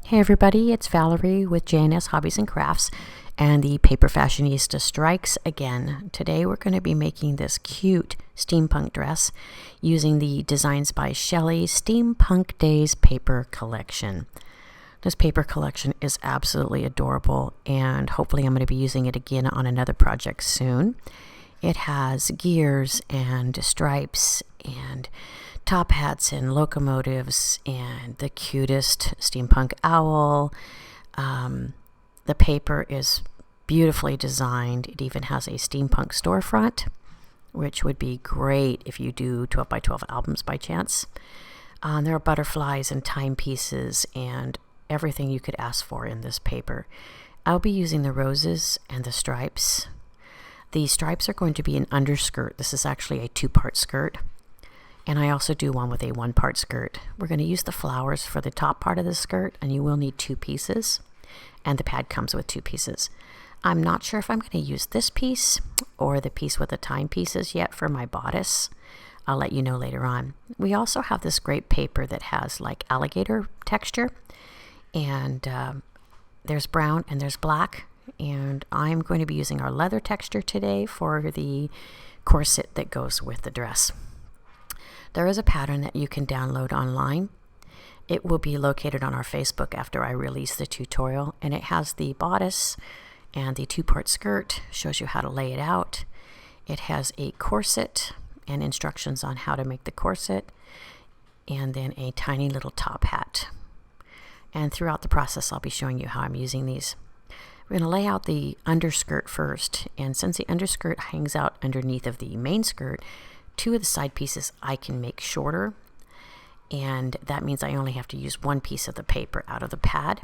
Hey everybody, it's Valerie with JNS Hobbies and Crafts, and the Paper Fashionista strikes again. Today we're going to be making this cute steampunk dress using the Designs by Shellie Steampunk Daze paper collection. This paper collection is absolutely adorable, and hopefully I'm going to be using it again on another project soon. It has gears and stripes and top hats and locomotives and the cutest steampunk owl. The paper is beautifully designed. It even has a steampunk storefront, which would be great if you do 12 by 12 albums by chance. There are butterflies and timepieces and everything you could ask for in this paper. I'll be using the roses and the stripes. The stripes are going to be an underskirt. This is actually a two-part skirt. And I also do one with a one-part skirt. We're going to use the flowers for the top part of the skirt, and you will need two pieces. And the pad comes with two pieces. I'm not sure if I'm going to use this piece or the piece with the timepieces yet for my bodice. I'll let you know later on. We also have this great paper that has like alligator texture. And there's brown and there's black. And I'm going to be using our leather texture today for the corset that goes with the dress. There is a pattern that you can download online. It will be located on our Facebook after I release the tutorial, and it has the bodice and the two-part skirt, shows you how to lay it out. It has a corset and instructions on how to make the corset, and then a tiny little top hat. And throughout the process, I'll be showing you how I'm using these. We're going to lay out the underskirt first, and since the underskirt hangs out underneath of the main skirt, two of the side pieces I can make shorter, and that means I only have to use one piece of the paper out of the pad.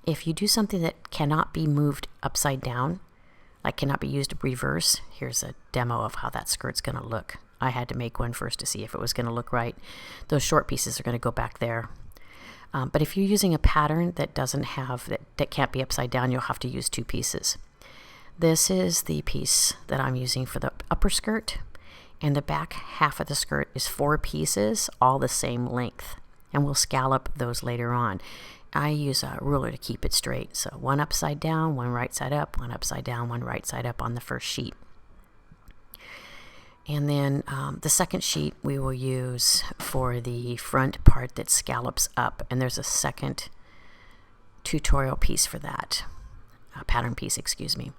If you do something that cannot be moved upside down, like cannot be used reverse, here's a demo of how that skirt's going to look. I had to make one first to see if it was going to look right. Those short pieces are going to go back there. But if you're using a pattern that doesn't have, that can't be upside down, you'll have to use two pieces. This is the piece that I'm using for the upper skirt. And the back half of the skirt is four pieces, all the same length. And we'll scallop those later on. I use a ruler to keep it straight. So one upside down, one right side up, one upside down, one right side up on the first sheet. And then the second sheet we will use for the front part that scallops up. And there's a second tutorial piece for that. Pattern piece, excuse me.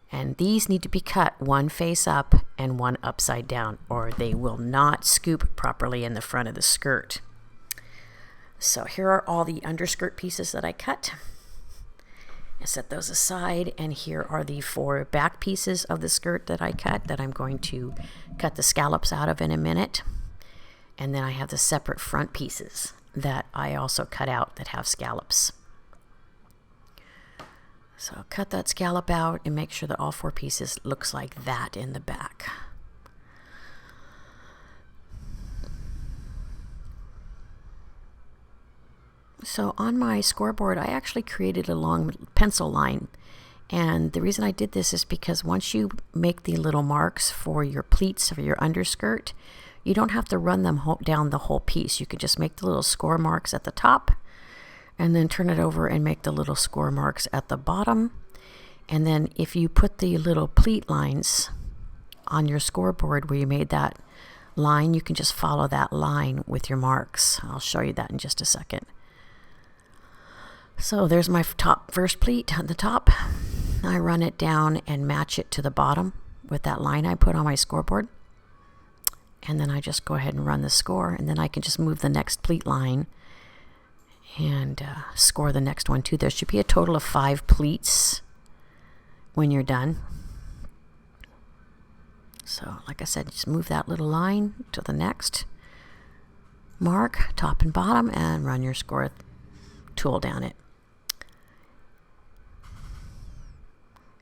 And these need to be cut one face up and one upside down, or they will not scoop properly in the front of the skirt. So here are all the underskirt pieces that I cut. I set those aside, and here are the four back pieces of the skirt that I cut that I'm going to cut the scallops out of in a minute. And then I have the separate front pieces that I also cut out that have scallops. So cut that scallop out and make sure that all four pieces looks like that in the back. So on my scoreboard, I actually created a long pencil line. And the reason I did this is because once you make the little marks for your pleats for your underskirt, you don't have to run them down the whole piece. You can just make the little score marks at the top, and then turn it over and make the little score marks at the bottom. And then if you put the little pleat lines on your scoreboard where you made that line, you can just follow that line with your marks. I'll show you that in just a second. So there's my first pleat at the top. I run it down and match it to the bottom with that line I put on my scoreboard. And then I just go ahead and run the score, and then I can just move the next pleat line and score the next one too. There should be a total of 5 pleats when you're done. So like I said, just move that little line to the next mark, top and bottom, and run your score tool down it.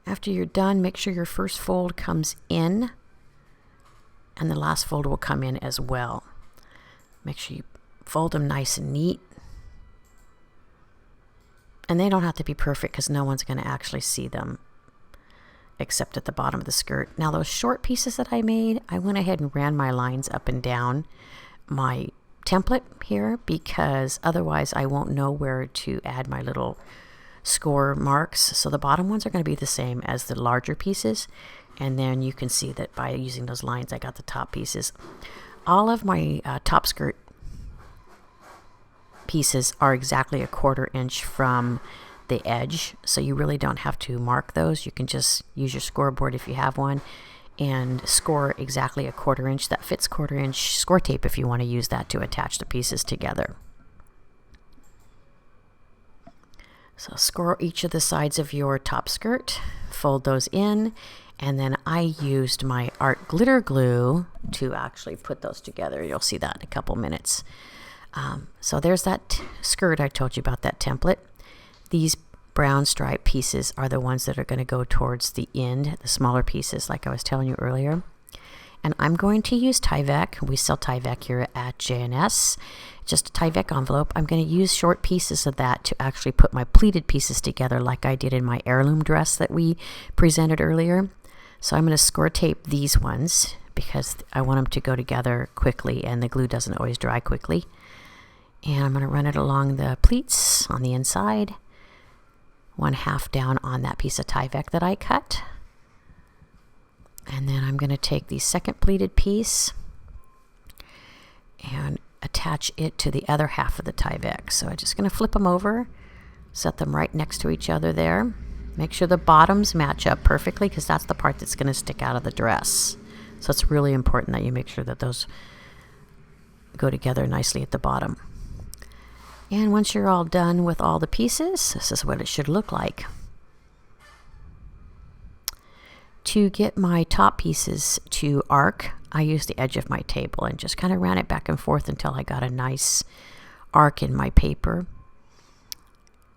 After you're done, make sure your first fold comes in and the last fold will come in as well. Make sure you fold them nice and neat. And they don't have to be perfect because no one's going to actually see them except at the bottom of the skirt. Now those short pieces that I made, I went ahead and ran my lines up and down my template here because otherwise I won't know where to add my little score marks. So the bottom ones are going to be the same as the larger pieces, and then you can see that by using those lines I got the top pieces. All of my top skirt pieces are exactly a 1/4 inch from the edge, so you really don't have to mark those. You can just use your scoreboard if you have one and score exactly a 1/4 inch. That fits 1/4 inch Scor-Tape if you want to use that to attach the pieces together. So score each of the sides of your top skirt, fold those in, and then I used my art glitter glue to actually put those together. You'll see that in a couple minutes. So there's that skirt I told you about, that template. These brown stripe pieces are the ones that are going to go towards the end, the smaller pieces like I was telling you earlier. And I'm going to use Tyvek. We sell Tyvek here at J&S. Just a Tyvek envelope. I'm going to use short pieces of that to actually put my pleated pieces together like I did in my heirloom dress that we presented earlier. So I'm going to Scor-Tape these ones because I want them to go together quickly and the glue doesn't always dry quickly. And I'm going to run it along the pleats on the inside, 1/2 down on that piece of Tyvek that I cut. And then I'm going to take the second pleated piece and attach it to the other half of the Tyvek. So I'm just going to flip them over, set them right next to each other there. Make sure the bottoms match up perfectly because that's the part that's going to stick out of the dress. So it's really important that you make sure that those go together nicely at the bottom. And once you're all done with all the pieces, this is what it should look like. To get my top pieces to arc, I used the edge of my table and just kind of ran it back and forth until I got a nice arc in my paper.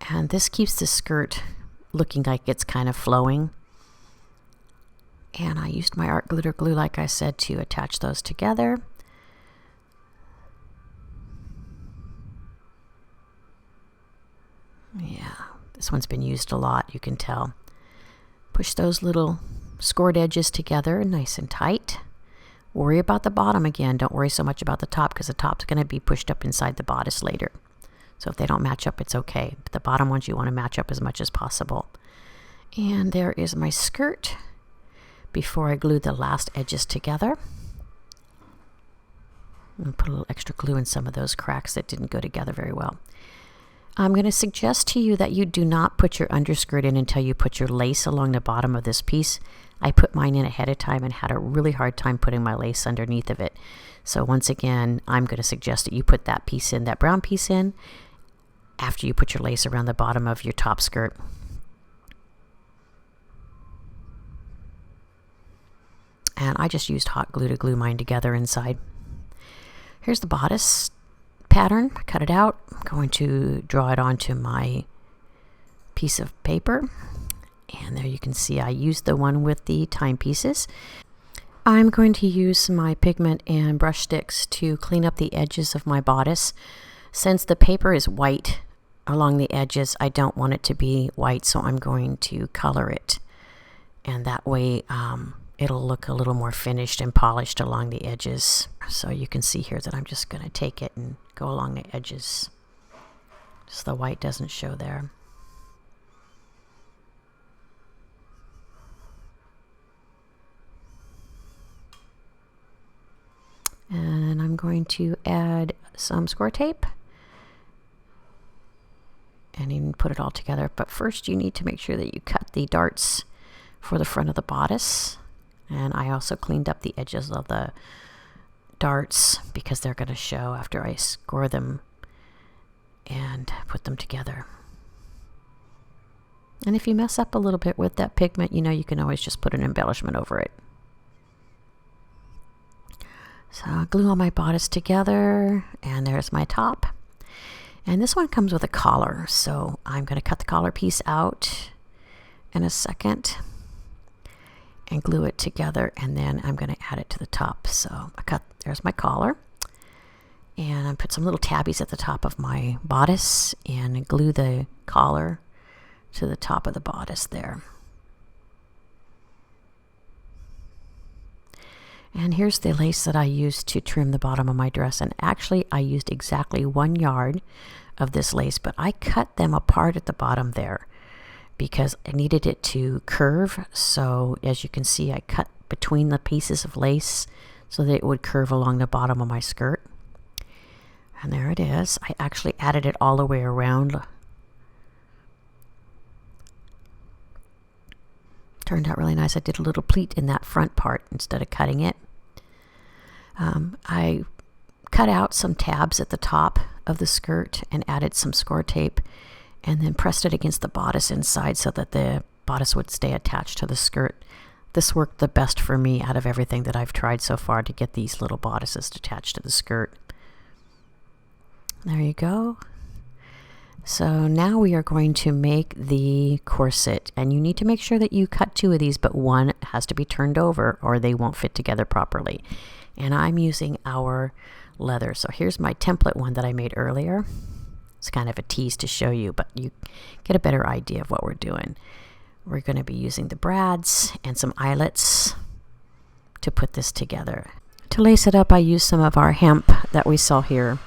And this keeps the skirt looking like it's kind of flowing. And I used my art glitter glue, like I said, to attach those together. Yeah, this one's been used a lot, you can tell. Push those little scored edges together nice and tight. Worry about the bottom again. Don't worry so much about the top because the top's going to be pushed up inside the bodice later. So if they don't match up, it's okay. But the bottom ones you want to match up as much as possible. And there is my skirt before I glue the last edges together. I'm going to put a little extra glue in some of those cracks that didn't go together very well. I'm going to suggest to you that you do not put your underskirt in until you put your lace along the bottom of this piece. I put mine in ahead of time and had a really hard time putting my lace underneath of it. So once again, I'm going to suggest that you put that piece in, that brown piece in, after you put your lace around the bottom of your top skirt. And I just used hot glue to glue mine together inside. Here's the bodice pattern. I cut it out. I'm going to draw it onto my piece of paper. And there you can see I used the one with the timepieces. I'm going to use my pigment and BrushStix to clean up the edges of my bodice. Since the paper is white along the edges, I don't want it to be white, so I'm going to color it. And that way it'll look a little more finished and polished along the edges. So you can see here that I'm just going to take it and go along the edges so the white doesn't show there. And I'm going to add some Scor-Tape and even put it all together. But first you need to make sure that you cut the darts for the front of the bodice. And I also cleaned up the edges of the darts because they're going to show after I score them and put them together. And if you mess up a little bit with that pigment, you know, you can always just put an embellishment over it. So I'll glue all my bodice together, and there's my top. And this one comes with a collar, so I'm going to cut the collar piece out in a second and glue it together, and then I'm going to add it to the top. So there's my collar, and I put some little tabbies at the top of my bodice and glue the collar to the top of the bodice there. And here's the lace that I used to trim the bottom of my dress. And actually, I used exactly 1 yard of this lace, but I cut them apart at the bottom there because I needed it to curve. So as you can see, I cut between the pieces of lace so that it would curve along the bottom of my skirt. And there it is. I actually added it all the way around. Turned out really nice. I did a little pleat in that front part instead of cutting it. I cut out some tabs at the top of the skirt and added some Scor-Tape and then pressed it against the bodice inside so that the bodice would stay attached to the skirt. This worked the best for me out of everything that I've tried so far to get these little bodices attached to the skirt. There you go. So now we are going to make the corset, and you need to make sure that you cut 2 of these, but one has to be turned over or they won't fit together properly. And I'm using our leather. So here's my template one that I made earlier. It's kind of a tease to show you, but you get a better idea of what we're doing. We're going to be using the brads and some eyelets to put this together. To lace it up, I used some of our hemp that we saw here.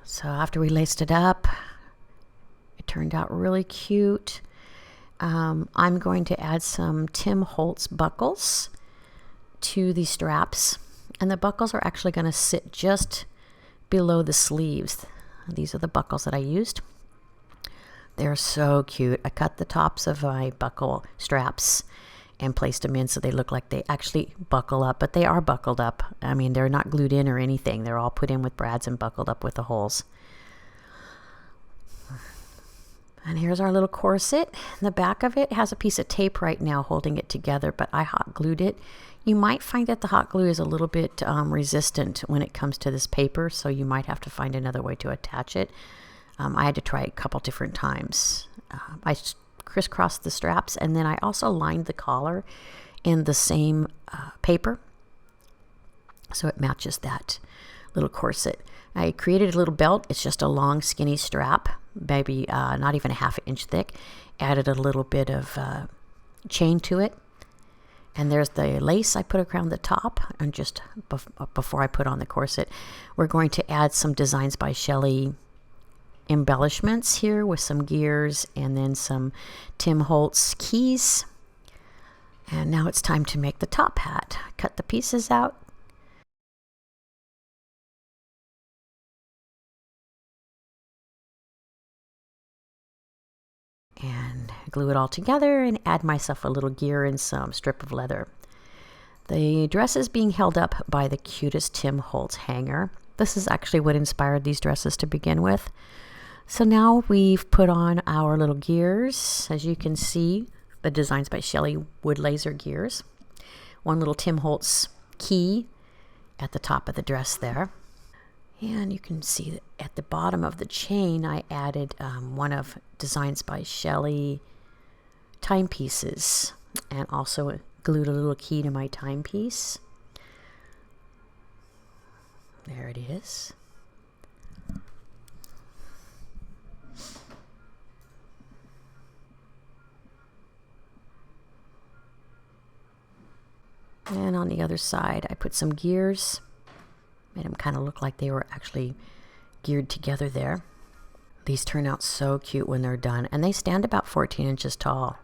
So after we laced it up, it turned out really cute. I'm going to add some Holtz Buckles to the straps, and the buckles are actually going to sit just below the sleeves. These are the buckles that I used. They're so cute. I cut the tops of my buckle straps and placed them in so they look like they actually buckle up, but they are buckled up. I mean, they're not glued in or anything. They're all put in with brads and buckled up with the holes. And here's our little corset. The back of it has a piece of tape right now holding it together, but I hot glued it. You might find that the hot glue is a little bit resistant when it comes to this paper, so you might have to find another way to attach it. I had to try it a couple different times. I crisscrossed the straps, and then I also lined the collar in the same paper so it matches that little corset. I created a little belt. It's just a long skinny strap, maybe not even a ½ inch thick. Added a little bit of chain to it, and there's the lace I put around the top, and just before I put on the corset. We're going to add some Designs by Shellie embellishments here with some gears and then some Holtz Keys. And now it's time to make the top hat. Cut the pieces out. And glue it all together and add myself a little gear and some strip of leather. The dress is being held up by the cutest Holtz hanger. This is actually what inspired these dresses to begin with. So now we've put on our little gears. As you can see, the Designs by Shellie wood laser gears. One little Holtz key at the top of the dress there. And you can see that at the bottom of the chain, I added one of Designs by Shellie timepieces, and also glued a little key to my timepiece. There it is. And on the other side, I put some gears. Made them kind of look like they were actually geared together there. These turn out so cute when they're done, and they stand about 14 inches tall.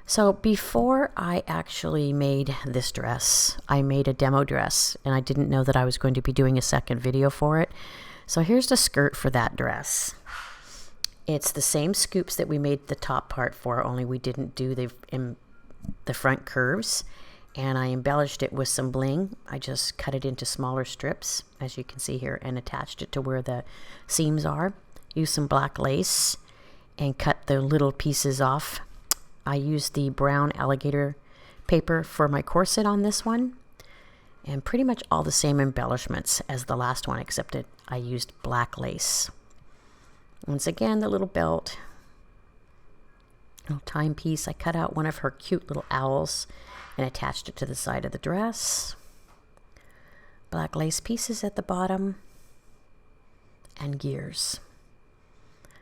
So before I actually made this dress, I made a demo dress, and I didn't know that I was going to be doing a second video for it. So here's the skirt for that dress. It's the same scoops that we made the top part for, only we didn't do the front curves. And I embellished it with some bling. I just cut it into smaller strips, as you can see here, and attached it to where the seams are. Used some black lace and cut the little pieces off. I used the brown alligator paper for my corset on this one, and pretty much all the same embellishments as the last one, except that I used black lace. Once again, the little belt, little timepiece. I cut out one of her cute little owls and attached it to the side of the dress. Black lace pieces at the bottom, and gears.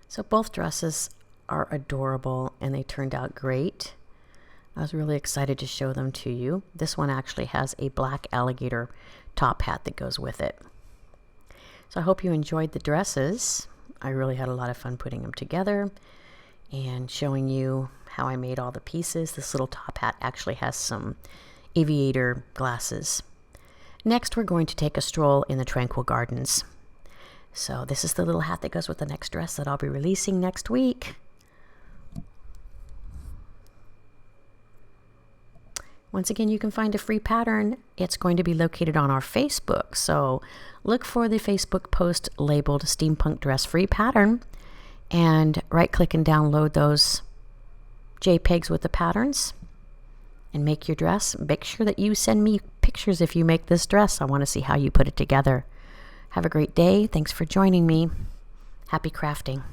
So both dresses are adorable, and they turned out great. I was really excited to show them to you. This one actually has a black alligator top hat that goes with it. So I hope you enjoyed the dresses. I really had a lot of fun putting them together and showing you how I made all the pieces. This little top hat actually has some aviator glasses. Next, we're going to take a stroll in the Tranquil Gardens. So this is the little hat that goes with the next dress that I'll be releasing next week. Once again, you can find a free pattern. It's going to be located on our Facebook. So look for the Facebook post labeled Steampunk Dress Free Pattern and right-click and download those JPEGs with the patterns and make your dress. Make sure that you send me pictures if you make this dress. I want to see how you put it together. Have a great day. Thanks for joining me. Happy crafting.